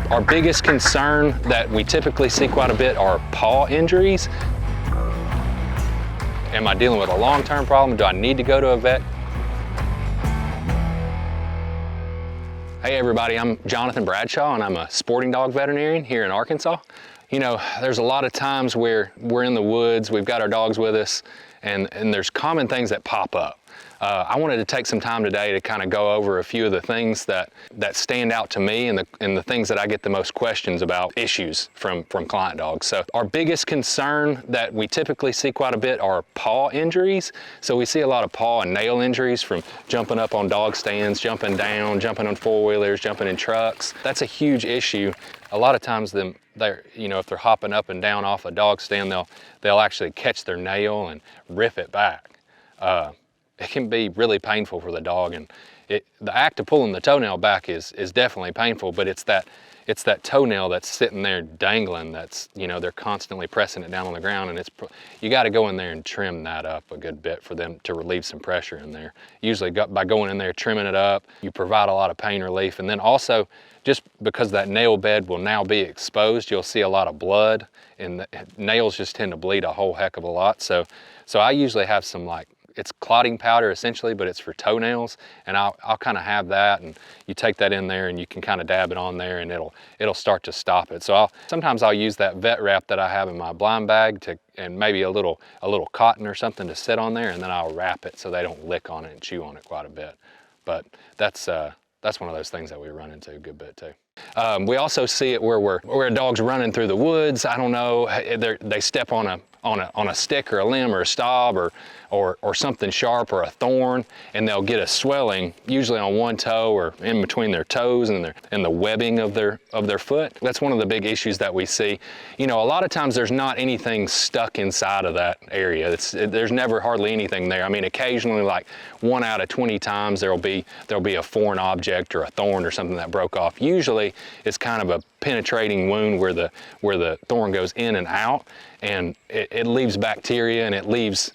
Our biggest concern that we typically see quite a bit are paw injuries. Am I dealing with a long-term problem? Do I need to go to a vet? Hey everybody, I'm Jonathan Bradshaw and I'm a sporting dog veterinarian here in Arkansas. You know, there's a lot of times where we're in the woods, we've got our dogs with us, and there's common things that pop up. I wanted to take some time today to kind of go over a few of the things that stand out to me and the things that I get the most questions about, issues from client dogs. So our biggest concern that we typically see quite a bit are paw injuries. So we see a lot of paw and nail injuries from jumping up on dog stands, jumping down, jumping on four-wheelers, jumping in trucks. That's a huge issue. A lot of times if they're hopping up and down off a dog stand, they'll actually catch their nail and rip it back. It can be really painful for the dog, and the act of pulling the toenail back is definitely painful, but it's that toenail that's sitting there dangling that's, they're constantly pressing it down on the ground, and you got to go in there and trim that up a good bit for them to relieve some pressure in there. Usually by going in there, trimming it up, you provide a lot of pain relief. And then also, just because that nail bed will now be exposed, you'll see a lot of blood, and the nails just tend to bleed a whole heck of a lot. So I usually have some, it's clotting powder essentially, but it's for toenails, and I'll kind of have that, and you take that in there and you can kind of dab it on there and it'll start to stop it. So sometimes I'll use that vet wrap that I have in my blind bag and maybe a little cotton or something to sit on there, and then I'll wrap it so they don't lick on it and chew on it quite a bit. But that's one of those things that we run into a good bit too. We also see it where a dog's running through the woods. I don't know, they step on a stick or a limb or a stub or something sharp or a thorn, and they'll get a swelling, usually on one toe or in between their toes and the webbing of their foot. That's one of the big issues that we see. A lot of times there's not anything stuck inside of that area. There's never hardly anything there. I mean, occasionally, like 1 out of 20 times, there'll be a foreign object or a thorn or something that broke off. Usually it's kind of a penetrating wound where the thorn goes in and out, and it leaves bacteria and it leaves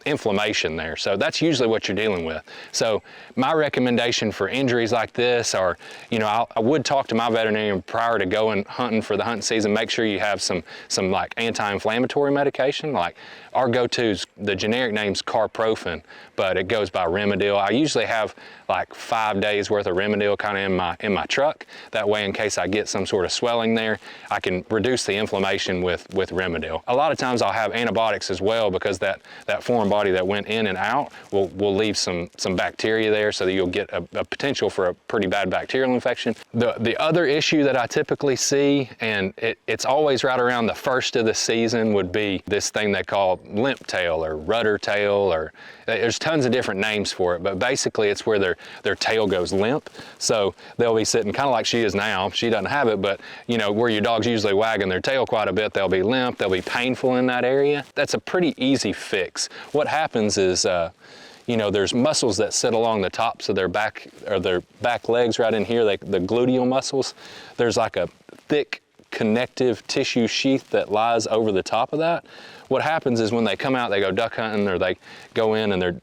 inflammation there. So that's usually what you're dealing with. So my recommendation for injuries like this are, I would talk to my veterinarian prior to going hunting for the hunting season. Make sure you have some like anti-inflammatory medication. Like our go-to's, the generic name's carprofen, but it goes by Rimadyl. I usually have like 5 days worth of Rimadyl kind of in my truck. That way, in case I get some sort of swelling there, I can reduce the inflammation with Rimadyl. A lot of times I'll have antibiotics as well, because that foreign body that went in and out will leave some bacteria there, so that you'll get a potential for a pretty bad bacterial infection. The other issue that I typically see, and it's always right around the first of the season, would be this thing they call limp tail or rudder tail, or there's tons of different names for it, but basically it's where their tail goes limp. So they'll be sitting kind of like she is now. She doesn't have it, but where your dog's usually wagging their tail quite a bit, they'll be limp, they'll be painful in that area. That's a pretty easy fix. What happens is, there's muscles that sit along the tops of their back legs right in here, the gluteal muscles. There's like a thick connective tissue sheath that lies over the top of that. What happens is when they come out, they go duck hunting, or they go in and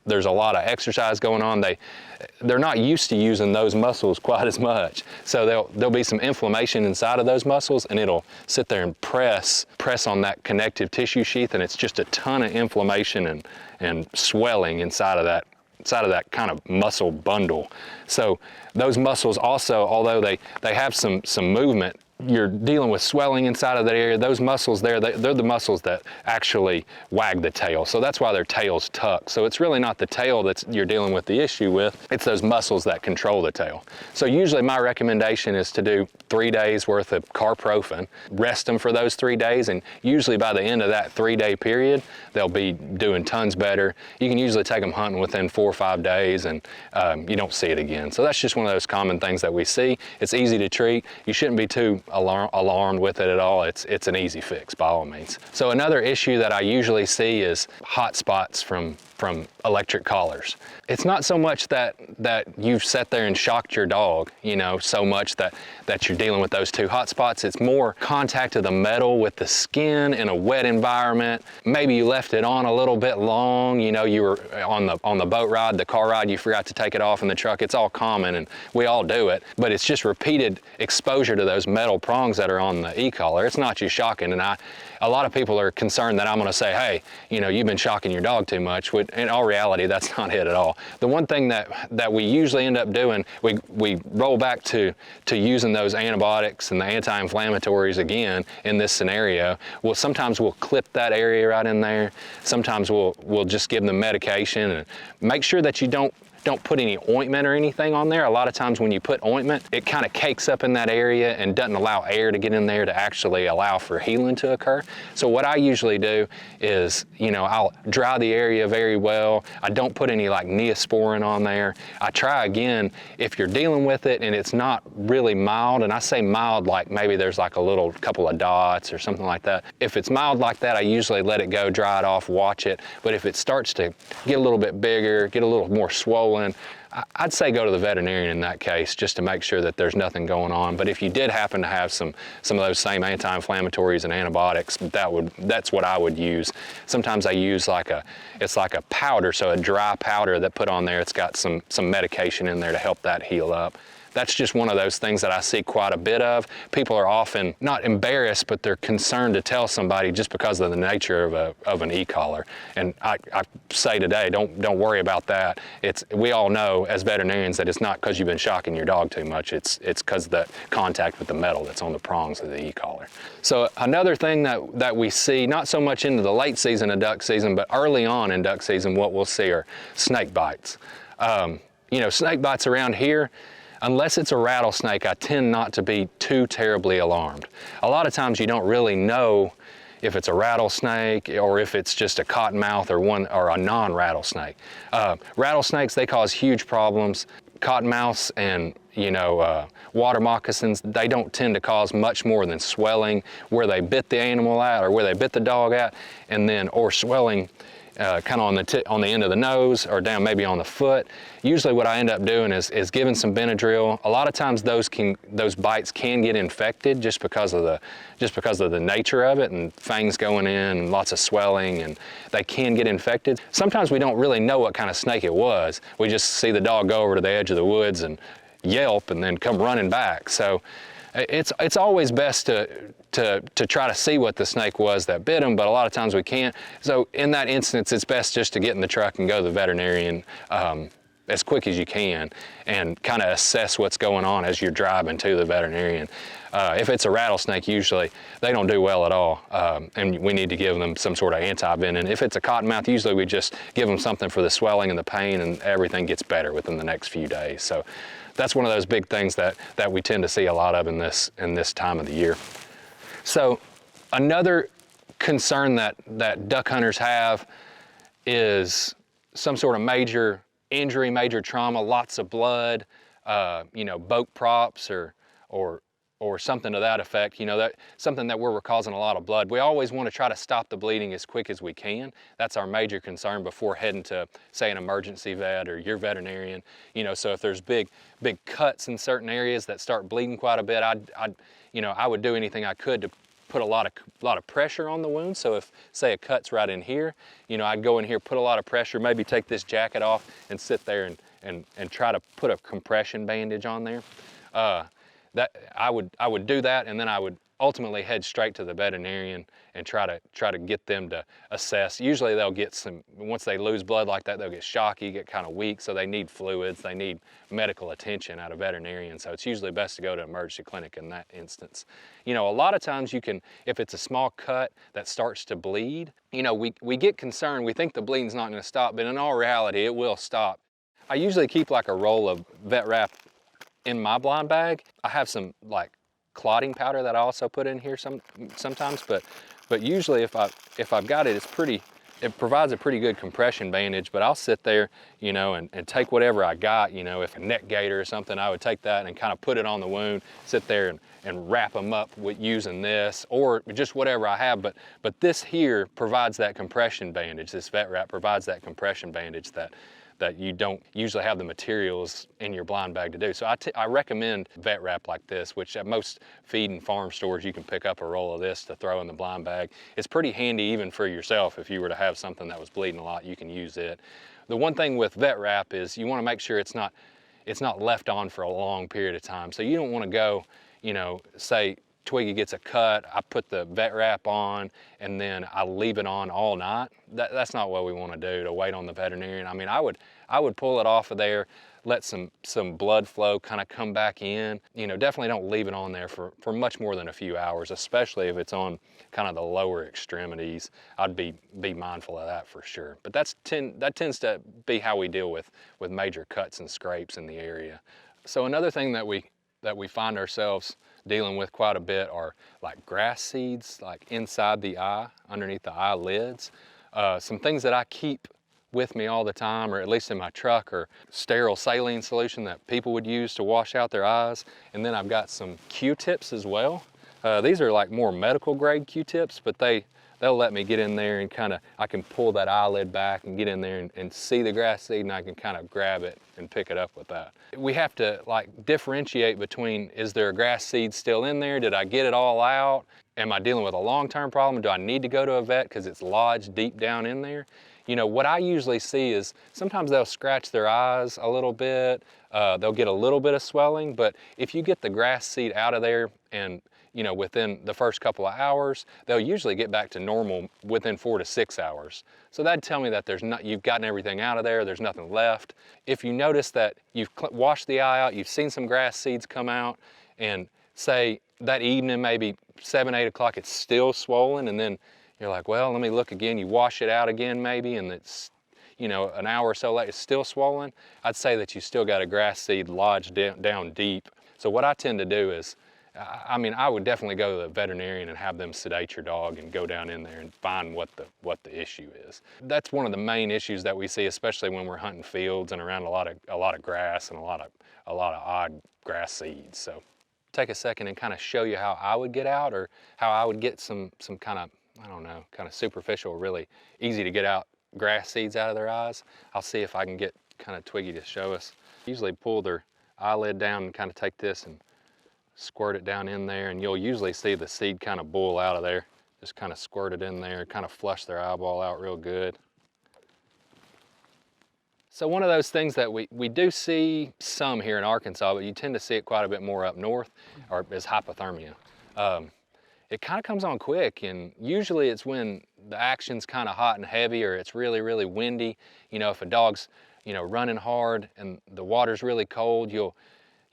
there's a lot of exercise going on. They're not used to using those muscles quite as much. So there'll be some inflammation inside of those muscles, and it'll sit there and press on that connective tissue sheath, and it's just a ton of inflammation and swelling inside of that kind of muscle bundle. So those muscles also, although they have some movement, you're dealing with swelling inside of that area. Those muscles there, they're the muscles that actually wag the tail. So that's why their tail's tucked. So it's really not the tail that you're dealing with the issue with, it's those muscles that control the tail. So usually my recommendation is to do 3 days worth of carprofen, rest them for those 3 days, and usually by the end of that 3-day period, they'll be doing tons better. You can usually take them hunting within 4 or 5 days, and you don't see it again. So that's just one of those common things that we see. It's easy to treat. You shouldn't be too alarmed with it at all, it's an easy fix by all means. So another issue that I usually see is hot spots from electric collars. It's not so much that you've sat there and shocked your dog, you know, so much that you're dealing with those two hot spots. It's more contact of the metal with the skin in a wet environment. Maybe you left it on a little bit long, you know, you were on the boat ride, the car ride, you forgot to take it off in the truck. It's all common and we all do it, but it's just repeated exposure to those metal prongs that are on the e-collar. It's not just shocking, and a lot of people are concerned that I'm gonna say, hey, you know, you've been shocking your dog too much. In all reality, that's not it at all. The one thing that we usually end up doing, we roll back to using those antibiotics and the anti-inflammatories again in this scenario. Sometimes we'll clip that area right in there. Sometimes we'll just give them medication, and make sure that you don't put any ointment or anything on there. A lot of times when you put ointment, it kind of cakes up in that area and doesn't allow air to get in there to actually allow for healing to occur. So what I usually do is, you know, I'll dry the area very well. I don't put any like Neosporin on there. I try again, if you're dealing with it and it's not really mild, and I say mild like maybe there's like a little couple of dots or something like that. If it's mild like that, I usually let it go, dry it off, watch it. But if it starts to get a little bit bigger, get a little more swollen, I'd say go to the veterinarian in that case, just to make sure that there's nothing going on. But if you did happen to have some of those same anti-inflammatories and antibiotics, that's what I would use. Sometimes I use it's like a powder, so a dry powder that put on there. It's got some medication in there to help that heal up. That's just one of those things that I see quite a bit of. People are often not embarrassed, but they're concerned to tell somebody just because of the nature of an e-collar. And I say today, don't worry about that. We all know as veterinarians that it's not because you've been shocking your dog too much. It's because of the contact with the metal that's on the prongs of the e-collar. So another thing that we see, not so much into the late season of duck season, but early on in duck season, what we'll see are snake bites. You know, snake bites around here, unless it's a rattlesnake, I tend not to be too terribly alarmed. A lot of times you don't really know if it's a rattlesnake or if it's just a cottonmouth or a non-rattlesnake. Rattlesnakes, they cause huge problems. Cottonmouths and, you know, water moccasins, they don't tend to cause much more than swelling where they bit the animal at or where they bit the dog at, or swelling kind of on the end of the nose or down maybe on the foot. Usually what I end up doing is giving some Benadryl. A lot of times those bites can get infected just because of the nature of it, and fangs going in and lots of swelling, and they can get infected. Sometimes we don't really know what kind of snake it was. We just see the dog go over to the edge of the woods and yelp and then come running back. So it's always best to try to see what the snake was that bit him, but a lot of times we can't. So in that instance, it's best just to get in the truck and go to the veterinarian as quick as you can and kind of assess what's going on as you're driving to the veterinarian. If it's a rattlesnake, usually they don't do well at all, and we need to give them some sort of anti-venom. If it's a cottonmouth, usually we just give them something for the swelling and the pain, and everything gets better within the next few days. So that's one of those big things that we tend to see a lot of in this time of the year. So another concern that duck hunters have is some sort of major injury, major trauma, lots of blood, you know, boat props or something to that effect. You know, that something that we're causing a lot of blood. We always want to try to stop the bleeding as quick as we can. That's our major concern before heading to, say, an emergency vet or your veterinarian. You know, so if there's big cuts in certain areas that start bleeding quite a bit, I would do anything I could to put a lot of pressure on the wound. So if, say, a cut's right in here, you know, I'd go in here, put a lot of pressure, maybe take this jacket off and sit there and try to put a compression bandage on there. That I would do that, and then I would ultimately head straight to the veterinarian and try to get them to assess. Usually they'll get once they lose blood like that, they'll get shocky, get kind of weak, so they need fluids, they need medical attention at a veterinarian. So it's usually best to go to an emergency clinic in that instance. You know, a lot of times you can, if it's a small cut that starts to bleed, you know, we get concerned, we think the bleeding's not gonna stop, but in all reality, it will stop. I usually keep like a roll of vet wrap in my blind bag. I have some like clotting powder that I also put in here sometimes, but usually if I've got it, it's pretty it provides a pretty good compression bandage, but I'll sit there, you know, and take whatever I got, you know, if a neck gaiter or something, I would take that and kind of put it on the wound, sit there and wrap them up with using this, or just whatever I have. But this here provides that compression bandage. This vet wrap provides that compression bandage that you don't usually have the materials in your blind bag to do. So I recommend vet wrap like this, which at most feed and farm stores you can pick up a roll of this to throw in the blind bag. It's pretty handy even for yourself. If you were to have something that was bleeding a lot, you can use it. The one thing with vet wrap is you want to make sure it's not left on for a long period of time. So you don't want to go, you know, say Twiggy gets a cut, I put the vet wrap on, and then I leave it on all night. That's not what we want to do, to wait on the veterinarian. I mean, I would pull it off of there, let some blood flow kind of come back in. You know, definitely don't leave it on there for much more than a few hours, especially if it's on kind of the lower extremities. I'd be mindful of that for sure. But that tends to be how we deal with major cuts and scrapes in the area. So another thing that we find ourselves dealing with quite a bit are like grass seeds, like inside the eye, underneath the eyelids. Some things that I keep with me all the time, or at least in my truck, are sterile saline solution that people would use to wash out their eyes. And then I've got some Q-tips as well. These are like more medical grade Q-tips, but they'll let me get in there and kind of, I can pull that eyelid back and get in there and see the grass seed, and I can kind of grab it and pick it up with that. We have to like differentiate between, is there a grass seed still in there? Did I get it all out? Am I dealing with a long-term problem? Do I need to go to a vet because it's lodged deep down in there? You know, what I usually see is sometimes they'll scratch their eyes a little bit, they'll get a little bit of swelling, but if you get the grass seed out of there and, you know, within the first couple of hours, they'll usually get back to normal within 4 to 6 hours. So that'd tell me that you've gotten everything out of there, there's nothing left. If you notice that you've washed the eye out, you've seen some grass seeds come out, and say that evening, maybe 7, 8 o'clock, it's still swollen, and then you're like, well, let me look again. You wash it out again maybe, and it's, you know, an hour or so later, it's still swollen. I'd say that you still got a grass seed lodged down deep. So what I tend to do is, I mean, I would definitely go to the veterinarian and have them sedate your dog and go down in there and find what the issue is. That's one of the main issues that we see, especially when we're hunting fields and around a lot of grass and a lot of odd grass seeds. So take a second and kind of show you how I would get out, or how I would get some kind of, I don't know, kind of superficial, really easy to get out grass seeds out of their eyes. I'll see if I can get kind of Twiggy to show us. Usually pull their eyelid down and kind of take this and squirt it down in there, and you'll usually see the seed kind of boil out of there. Just kind of squirt it in there, kind of flush their eyeball out real good. So one of those things that we do see some here in Arkansas, but you tend to see it quite a bit more up north, is hypothermia. It kind of comes on quick, and usually it's when the action's kind of hot and heavy, or it's really, really windy. You know, if a dog's, you know, running hard and the water's really cold, you'll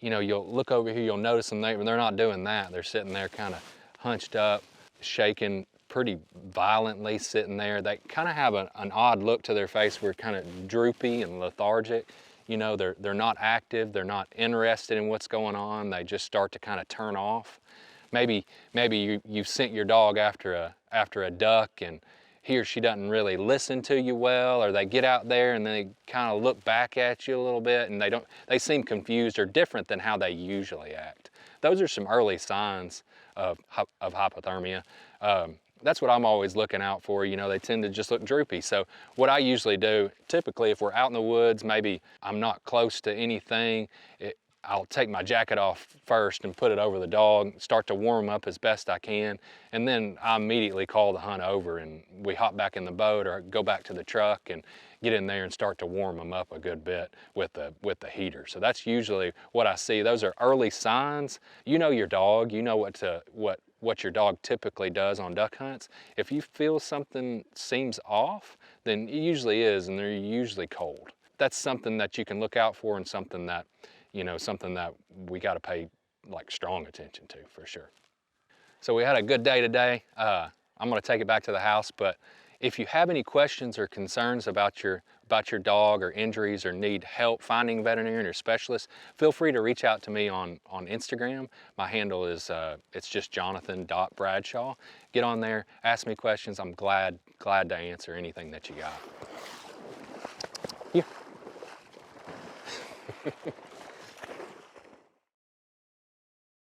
look over here, you'll notice them, they're not doing that. They're sitting there kind of hunched up, shaking pretty violently, sitting there. They kind of have an odd look to their face. We're kind of droopy and lethargic. You know, they're not active, they're not interested in what's going on. They just start to kind of turn off. Maybe you've sent your dog after a duck, and he or she doesn't really listen to you well, or they get out there and they kind of look back at you a little bit, and they seem confused or different than how they usually act. Those are some early signs of hypothermia. That's what I'm always looking out for. You know, they tend to just look droopy. So what I usually do, typically if we're out in the woods, maybe I'm not close to anything, I'll take my jacket off first and put it over the dog, start to warm up as best I can, and then I immediately call the hunt over, and we hop back in the boat or go back to the truck and get in there and start to warm them up a good bit with the heater. So that's usually what I see. Those are early signs. You know your dog, you know what your dog typically does on duck hunts. If you feel something seems off, then it usually is, and they're usually cold. That's something that you can look out for, and something that we got to pay like strong attention to for sure. So we had a good day today. I'm going to take it back to the house, but If you have any questions or concerns about your dog, or injuries, or need help finding a veterinarian or specialist, feel free to reach out to me on Instagram. My handle is it's just jonathan.bradshaw. Get on there, ask me questions. I'm glad to answer anything that you got. Yeah.